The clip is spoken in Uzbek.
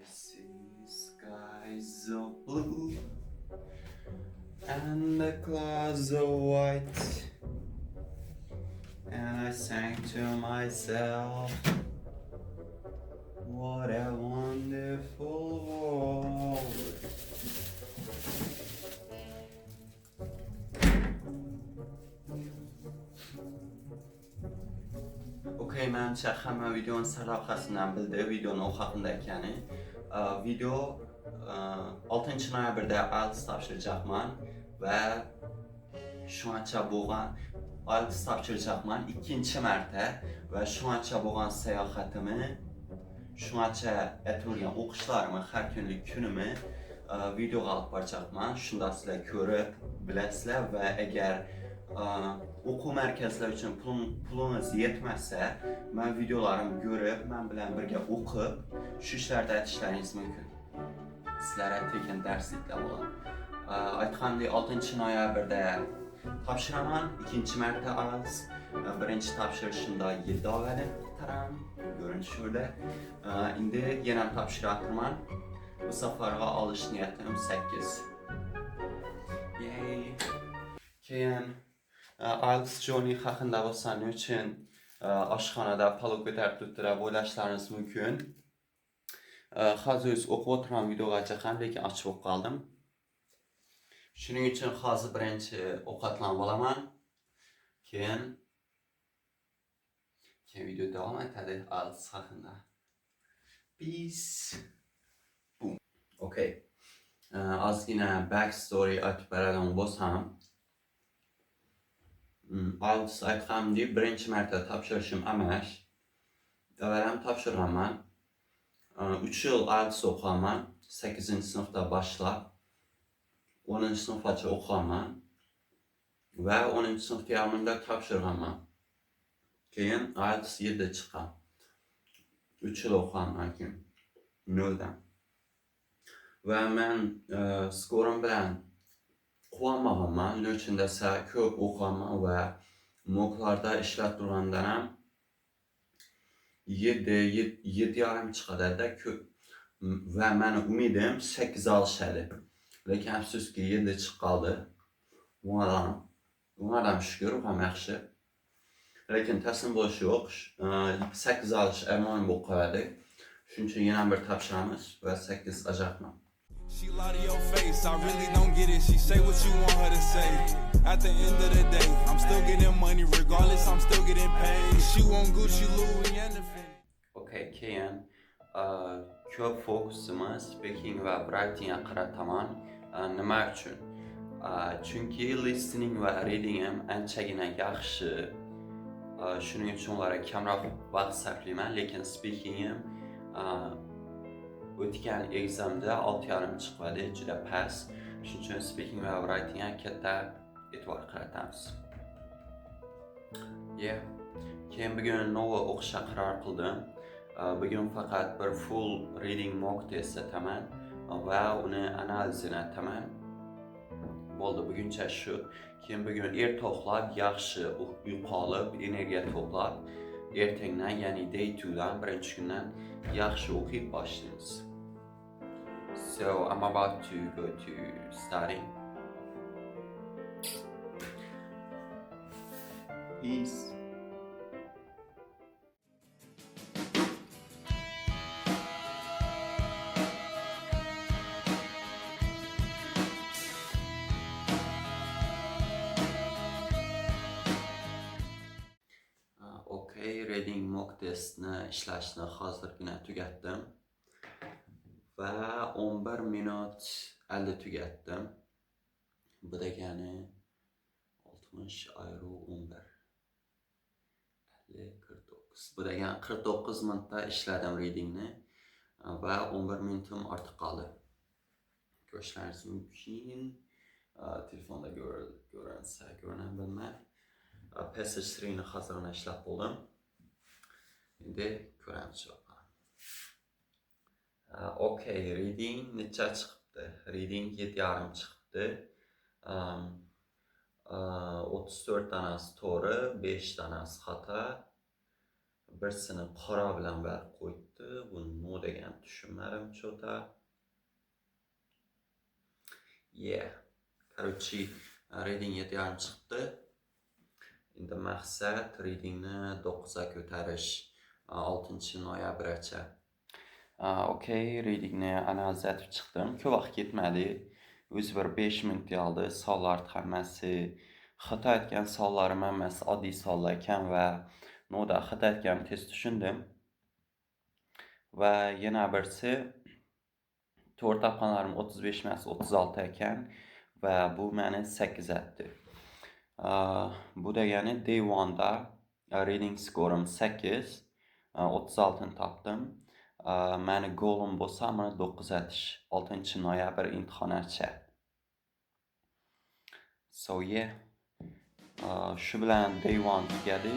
see skies of blue and the clouds of white, and I sang to myself, what a wonderful world. Okay, menimcha hamma videoni sarlavhasidan bildi, videoni o'qib haqida ekanini. Video 6 noyabrda IELTS topshiracaqman va shuncha bo'lgan IELTS topshiracaqman ikkinchi marta va shuncha bo'lgan sayohatimni, shuncha aytilgan o'qishlarimni, har kunlik kunimni videoga olib boracaqman. Shunda sizlar ko'rib bilasizlar va agar o'quv markazlari uchun pulingiz yetmasa, men videolarimni ko'rib, men bilan birga o'qib, shu ishlarda aytishlaringiz mumkin. Sizlarga tekin darsliklar bo'ladi. Aytgandek 6 noyabrda topshiraman, ikkinchi marta IELTS. Birinchi topshirishimda 7 oylik taram, ko'rinish shurda. Endi yana topshiraman. Bu safarga olish niyatim 8. Yay! Keyin IELTS journey haqida bo'lsangiz uchun oshxonada palov ko'tarib turib o'ylashlariniz mumkin. Hozir o'qib o'tirgan videoga chiqqan, lekin ochib o'qib qoldim. Shuning uchun hozir birinchi ovqatlanib olaman. Keyin video davom etadi IELTS haqida. Peace. Boom. Okay. Ozgina backstory aytib beradigan bo'lsam, IELTS aytganimdek birinchi marta topshirishim emas. Avval topshirganman. 3 yil IELTS o'qiganman. 8-sinfda boshlab 10-sinfgacha o'qiganman va 10-sinf yarmida topshirganman. Keyin IELTS 7 chiqqan. 3 yil o'qiganman keyin 0 dan. Va men skorim bilan quvonmaganman, lekin desa ko'p o'qiganman va mo'qlarda ishlab turgandan ham 7,5 chiqadi ko'p va meni umidim 8 olishadi. Lekin afsuski 7 chiqib qoldi. Bunlardan shukr, ham yaxshi. Lekin taslim bo'lish yo'q. 8 olish armonim bo'lib qoladi. Shuning uchun yana bir topshiramiz va 8 olacaqman. She lie to your face, I really don't get it. She say what you want her to say. At the end of the day, I'm still getting money regardless, I'm still getting paid. She want Gucci, Louis and the Fendi. Okay, keyin ko'p fokusimiz speaking va writingga qarataman. Nima uchun? Chunki listening va reading ham anchagina yaxshi. Shuning uchun ularga kamroq vaqt sarflayman, lekin speaking ham o'tgan examda 6,5 chiqadi, juda past. Shuning uchun speaking va writingga katta e'tibor qaratamiz. Keyin bugun nova o'qishga qaror qildim. Bugun faqat bir full reading mock test ataman va uni analizini ataman. Bo'ldi, buguncha shu. Keyin bugun erta uxlab, yaxshi uyqu olib, energiya to'plab, ertangdan, ya'ni day 2 dan, birinchi kundan yaxshi o'qib boshlaymiz. So I'm about to go to studying. Peace. Okay, reading mock testni ishlashni hozirgina tugatdim. Va 11 minut 50 tugatdim. Bu degani 60 euro 11. 49. Bu degani 49 minutda ishladim readingni va 11 minutim ortiq qoldi. Ko'rishlaringiz mumkin. Telefonda ko'rinsa, ko'rinadi bilmayman. Passage 3 ni hozirgina ishlab bo'ldim. Endi ko'ramiz. Okay, reading necha chiqibdi? Reading 7,5 chiqibdi. 34 danasi to'g'ri, 5 danasi xato birisini qora bilan berib qo'yibdi. Bu no degan tushunmadim cho'ta. Короче, reading 7,5 chiqdi. Endi maqsad readingni 9 ga ko'tarish 6-noyabrgacha. Okey, readingni analizatib chiqdim. Ko'p vaqt ketmadi. O'zi bir 5 minut oldi. Savollar hammasi xato aytgan savollarim hammasi oddiy savollar ekan va noda xato aytgan tez tushundim. Va yana birisi to'g'ri topganlarim 35 emas 36 ekan va bu meni 8 etdi. Bu degani day 1da reading score'im 8, 36 ni topdim. Meni go'lim bo'lsa mana 9 etish 6-noyabr imtihongacha. So shu bilan day 1 tugadi.